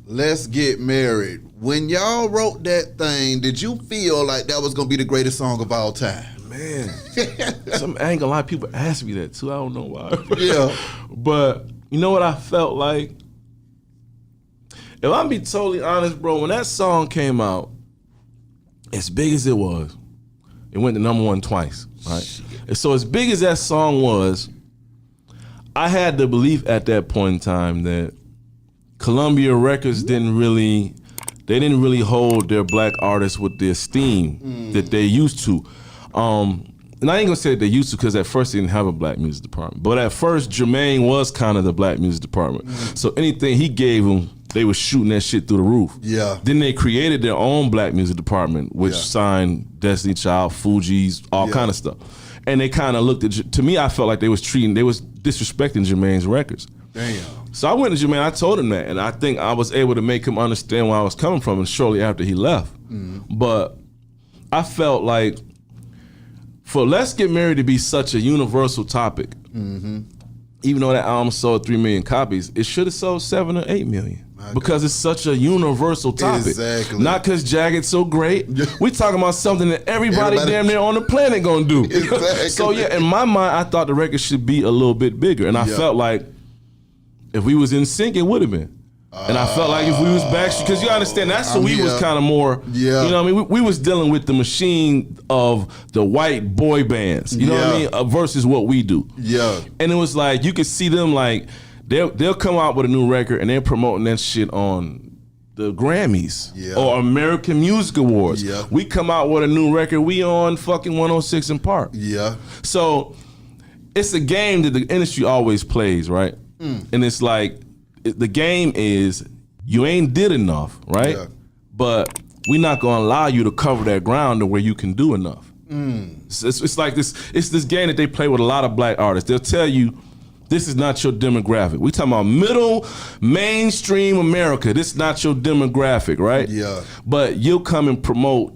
Let's Get Married. When y'all wrote that thing, did you feel like that was gonna be the greatest song of all time? Man, I ain't gonna lie, people ask me that too. I don't know why. Yeah. But you know what I felt like? If I'm be totally honest, bro, when that song came out, as big as it was, it went to #1 twice, right? And so as big as that song was, I had the belief at that point in time that Columbia Records didn't really hold their black artists with the esteem that they used to. And I ain't gonna say that they used to because at first they didn't have a black music department. But at first Jermaine was kind of the black music department. So anything he gave them, they were shooting that shit through the roof. Yeah. Then they created their own black music department, which signed Destiny Child, Fugees, all kind of stuff. And they kind of looked at, to me, I felt like they was disrespecting Jermaine's records. Damn. So I went to Jermaine, I told him that, and I think I was able to make him understand where I was coming from, and shortly after he left. But I felt like for Let's Get Married to be such a universal topic, even though that album sold 3 million copies, it should have sold 7 or 8 million. Because it's such a universal topic. Exactly. Not because Jagged's so great. We talking about something that everybody damn near on the planet gonna do. Exactly. So yeah, in my mind, I thought the record should be a little bit bigger. And I felt like if we was in sync, it would have been. And I felt like if we was Backstreet, because you understand, that's what we was kind of more, you know what I mean? We was dealing with the machine of the white boy bands, you know what I mean? Versus what we do. Yeah. And it was like, you could see them like, they'll come out with a new record and they're promoting that shit on the Grammys or American Music Awards. Yeah. We come out with a new record, we on fucking 106 in Park. Yeah. So it's a game that the industry always plays, right? And it's like, the game is you ain't did enough, right? Yeah. But we're not gonna allow you to cover that ground to where you can do enough. It's like this. It's this game that they play with a lot of black artists. They'll tell you, this is not your demographic. We talking about middle, mainstream America. This is not your demographic, right? Yeah. But you'll come and promote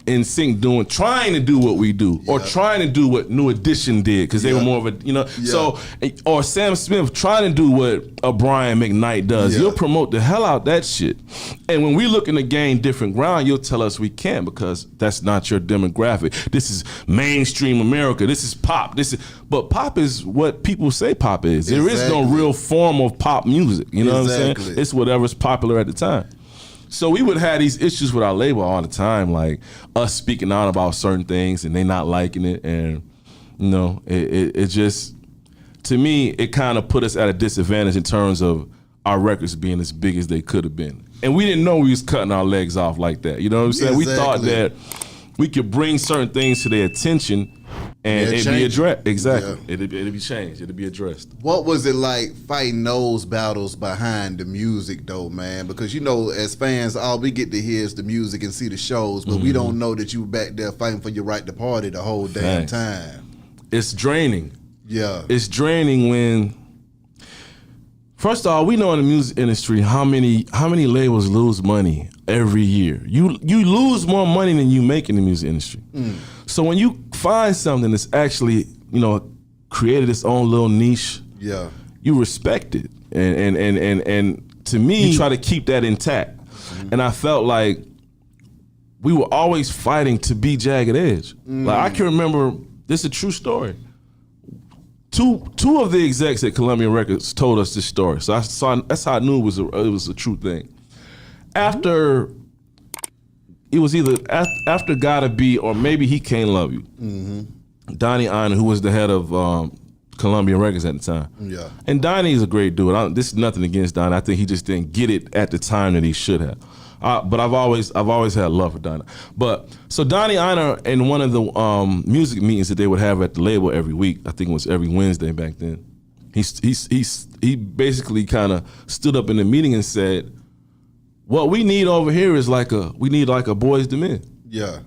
in sync trying to do what we do, or trying to do what New Edition did, because they were more of a, you know, so, or Sam Smith trying to do what a Brian McKnight does. You'll promote the hell out that shit. And when we looking to gain different ground, you'll tell us we can't because that's not your demographic. This is mainstream America. This is pop. But pop is what people say pop is. There is no real form of pop music. You know what I'm saying? It's whatever's popular at the time. So we would have these issues with our label all the time, like us speaking out about certain things and they not liking it. And, you know, it just, to me, it kind of put us at a disadvantage in terms of our records being as big as they could have been. And we didn't know we was cutting our legs off like that. You know what I'm saying? We thought that we could bring certain things to their attention and it'd be addressed. Exactly. It'd be changed. It'd be addressed. What was it like fighting those battles behind the music though, man? Because you know, as fans, all we get to hear is the music and see the shows, but we don't know that you were back there fighting for your right to party the whole damn time. It's draining. Yeah. It's draining when, first of all, we know in the music industry how many labels lose money every year. You lose more money than you make in the music industry. So when you find something that's actually, you know, created its own little niche, you respect it. And to me, you try to keep that intact. And I felt like we were always fighting to be Jagged Edge. Like I can remember, this is a true story. Two of the execs at Columbia Records told us this story. So that's how I knew it was a true thing. After, it was either after Gotta Be or maybe He Can't Love You. Donnie Ienner, who was the head of Columbia Records at the time. And Donnie is a great dude. This is nothing against Donnie. I think he just didn't get it at the time that he should have. But I've always had love for Donnie. But so Donnie Ienner, in one of the music meetings that they would have at the label every week, I think it was every Wednesday back then, he basically kind of stood up in the meeting and said, what we need over here is we need a Boys to Men. Yeah.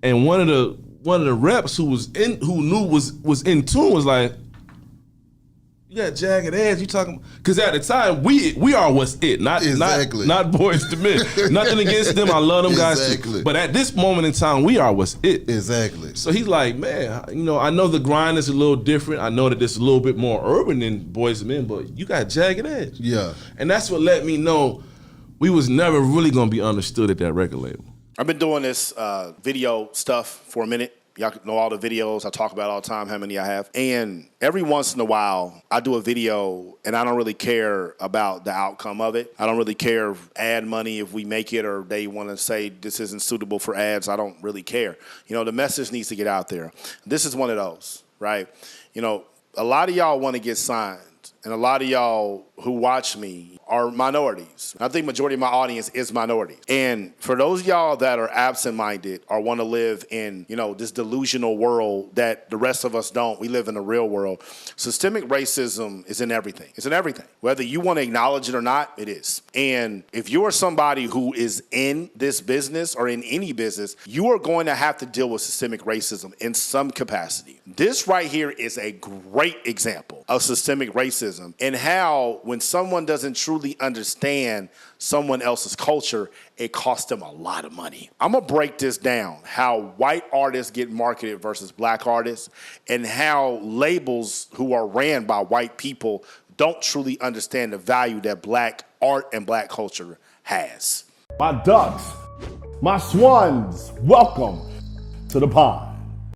And one of the reps who knew was in tune was like, you got Jagged Edge, you talking, because at the time we are what's it, not Boys to Men. Nothing against them, I love them guys too. But at this moment in time, we are what's it. Exactly. So he's like, man, you know, I know the grind is a little different. I know that it's a little bit more urban than Boys to Men, but you got Jagged Edge. Yeah. And that's what let me know we was never really gonna be understood at that record label. I've been doing this video stuff for a minute. Y'all know all the videos I talk about all the time, how many I have. And every once in a while, I do a video, and I don't really care about the outcome of it. I don't really care if ad money, if we make it, or they want to say this isn't suitable for ads. I don't really care. You know, the message needs to get out there. This is one of those, right? You know, a lot of y'all want to get signed, and a lot of y'all who watch me are minorities. I think majority of my audience is minority. And for those of y'all that are absent-minded or want to live in, you know, this delusional world that the rest of us don't, we live in the real world. Systemic racism is in everything. It's in everything. Whether you want to acknowledge it or not, it is. And if you are somebody who is in this business or in any business, you are going to have to deal with systemic racism in some capacity. This right here is a great example of systemic racism and how when someone doesn't truly understand someone else's culture, it costs them a lot of money. I'm going to break this down, how white artists get marketed versus black artists, and how labels who are ran by white people don't truly understand the value that black art and black culture has. My ducks, my swans, welcome to the pond.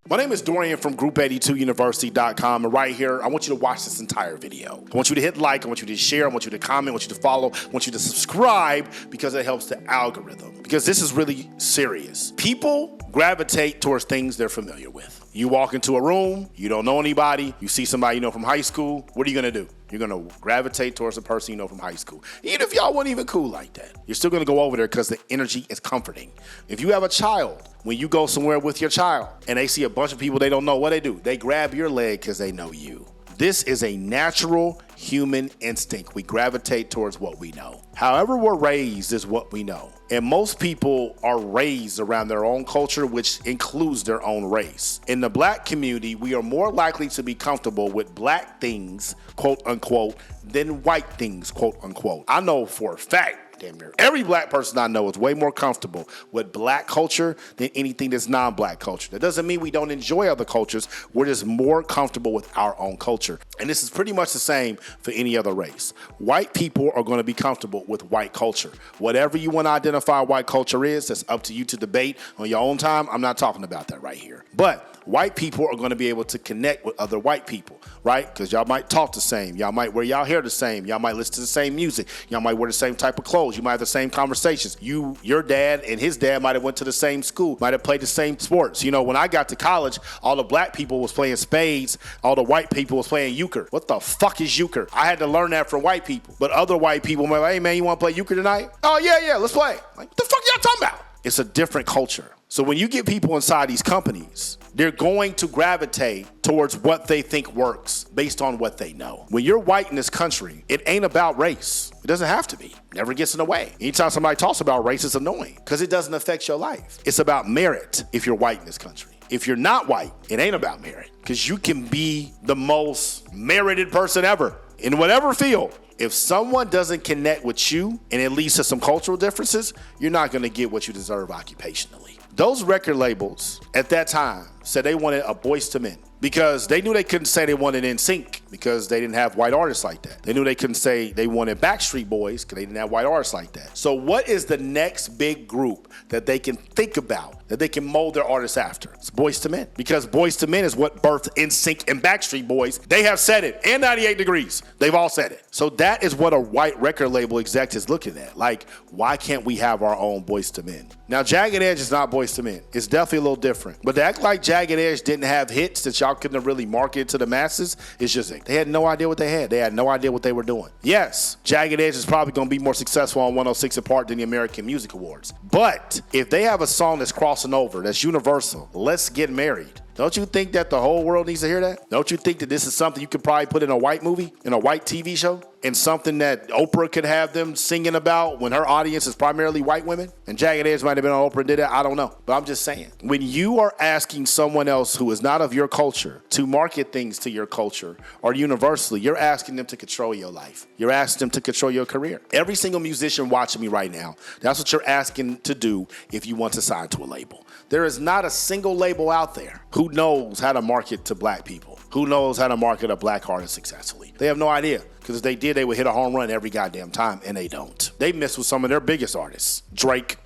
My name is Dorian from Group82University.com, and right here, I want you to watch this entire video. I want you to hit like, I want you to share, I want you to comment, I want you to follow, I want you to subscribe because it helps the algorithm. Because this is really serious. People gravitate towards things they're familiar with. You walk into a room, you don't know anybody, you see somebody you know from high school, what are you gonna do? You're gonna gravitate towards the person you know from high school. Even if y'all weren't even cool like that, you're still gonna go over there because the energy is comforting. If you have a child, when you go somewhere with your child and they see a bunch of people they don't know, what do? They grab your leg because they know you. This is a natural human instinct. We gravitate towards what we know. However we're raised is what we know. And most people are raised around their own culture, which includes their own race. In the black community, we are more likely to be comfortable with black things, quote unquote, than white things, quote unquote. I know for a fact, damn near every black person I know is way more comfortable with black culture than anything that's non-black culture. That doesn't mean we don't enjoy other cultures. We're just more comfortable with our own culture. And this is pretty much the same for any other race. White people are going to be comfortable with white culture. Whatever you want to identify white culture is, that's up to you to debate on your own time. I'm not talking about that right here. But white people are going to be able to connect with other white people, right? Because y'all might talk the same. Y'all might wear y'all hair the same. Y'all might listen to the same music. Y'all might wear the same type of clothes. You might have the same conversations. Your dad and his dad might have went to the same school, might have played the same sports. You know, when I got to college, all the black people was playing spades. All the white people was playing euchre. What the fuck is euchre? I had to learn that from white people. But other white people might be like, hey man, you want to play euchre tonight? Oh yeah, let's play. Like, what the fuck y'all talking about? It's a different culture. So when you get people inside these companies, they're going to gravitate towards what they think works based on what they know. When you're white in this country, it ain't about race. It doesn't have to be. Never gets in the way. Anytime somebody talks about race, it's annoying because it doesn't affect your life. It's about merit if you're white in this country. If you're not white, it ain't about merit because you can be the most merited person ever in whatever field. If someone doesn't connect with you and it leads to some cultural differences, you're not going to get what you deserve occupationally. Those record labels at that time said they wanted a Boyz II Men because they knew they couldn't say they wanted NSYNC because they didn't have white artists like that. They knew they couldn't say they wanted Backstreet Boys because they didn't have white artists like that. So what is the next big group that they can think about, that they can mold their artists after? It's Boyz II Men, because Boyz II Men is what birthed NSYNC and Backstreet Boys. They have said it, and 98 Degrees. They've all said it. So that is what a white record label exec is looking at. Like, why can't we have our own Boyz II Men? Now, Jagged Edge is not Boyz II Men. It's definitely a little different. But to act like Jagged Edge didn't have hits that y'all couldn't have really marketed to the masses, it's just, they had no idea what they had. They had no idea what they were doing. Yes, Jagged Edge is probably going to be more successful on 106 & Park than the American Music Awards. But if they have a song that's crossing over, that's universal, Let's Get Married, don't you think that the whole world needs to hear that? Don't you think that this is something you could probably put in a white movie, in a white TV show, and something that Oprah could have them singing about when her audience is primarily white women? And Jagged Edge might have been on Oprah and did that. I don't know. But I'm just saying, when you are asking someone else who is not of your culture to market things to your culture or universally, you're asking them to control your life. You're asking them to control your career. Every single musician watching me right now, that's what you're asking to do if you want to sign to a label. There is not a single label out there who knows how to market to black people, who knows how to market a black artist successfully. They have no idea Because if they did, they would hit a home run every goddamn time, and they don't. They miss with some of their biggest artists. Drake,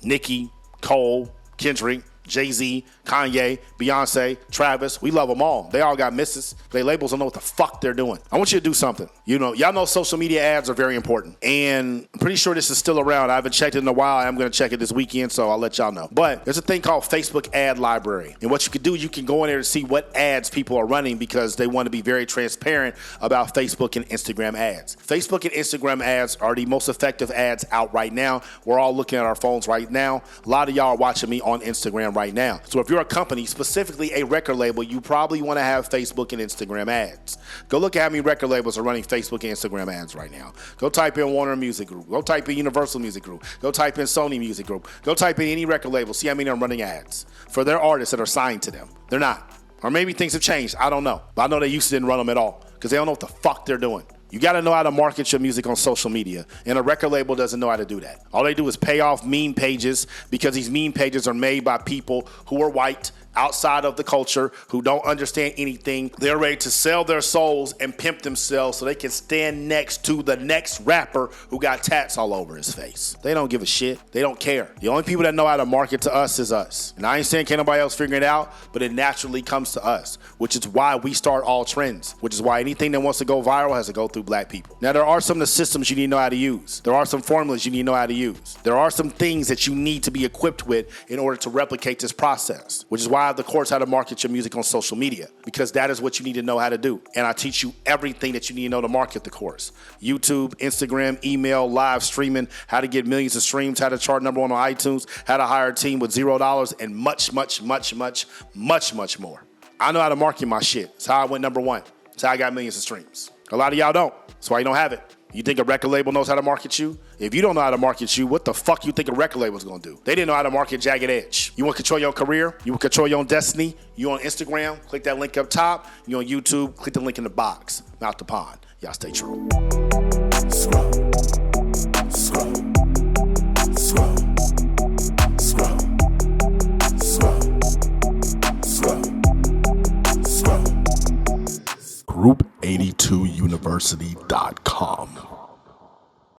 Nicki, Cole, Kendrick, Jay-Z, Kanye, Beyonce, Travis. We love them all. They all got misses. They labels don't know what the fuck they're doing. I want you to do something. Y'all know social media ads are very important. And I'm pretty sure this is still around. I haven't checked it in a while. I'm going to check it this weekend, so I'll let y'all know. But there's a thing called Facebook Ad Library. And what you can do, you can go in there to see what ads people are running because they want to be very transparent about Facebook and Instagram ads. Facebook and Instagram ads are the most effective ads out right now. We're all looking at our phones right now. A lot of y'all are watching me on Instagram right now. So if you're a company, specifically a record label, you probably want to have Facebook and Instagram ads. Go look at how many record labels are running Facebook and Instagram ads right now. Go type in Warner Music Group. Go type in Universal Music Group. Go type in Sony Music Group. Go type in any record label. See how many are running ads for their artists that are signed to them. They're not. Or maybe things have changed. I don't know. But I know they used to didn't run them at all because they don't know what the fuck they're doing. You got to know how to market your music on social media, and a record label doesn't know how to do that. All they do is pay off meme pages because these meme pages are made by people who are white, outside of the culture, who don't understand anything. They're ready to sell their souls and pimp themselves so they can stand next to the next rapper who got tats all over his face. They don't give a shit. They don't care. The only people that know how to market to us is us. And I ain't saying can't nobody else figure it out, but it naturally comes to us, which is why we start all trends, which is why anything that wants to go viral has to go through black people. Now, there are some of the systems you need to know how to use. There are some formulas you need to know how to use. There are some things that you need to be equipped with in order to replicate this process, which is why I have the course how to market your music on social media, because that is what you need to know how to do. And I teach you everything that you need to know to market the course. YouTube, Instagram, email, live streaming, how to get millions of streams, how to chart #1 on iTunes, how to hire a team with $0, and much, much, much, much, much, much more. I know how to market my shit. It's how I went #1. It's how I got millions of streams. A lot of y'all don't. That's why you don't have it. You think a record label knows how to market you? If you don't know how to market you, what the fuck you think a record label is going to do? They didn't know how to market Jagged Edge. You want to control your career? You want to control your own destiny? You on Instagram? Click that link up top. You on YouTube? Click the link in the box. Mouth the pond. Y'all stay true. Scroll. Scroll. Scroll. Scroll. Scroll. Scroll. Scroll. Group82University.com.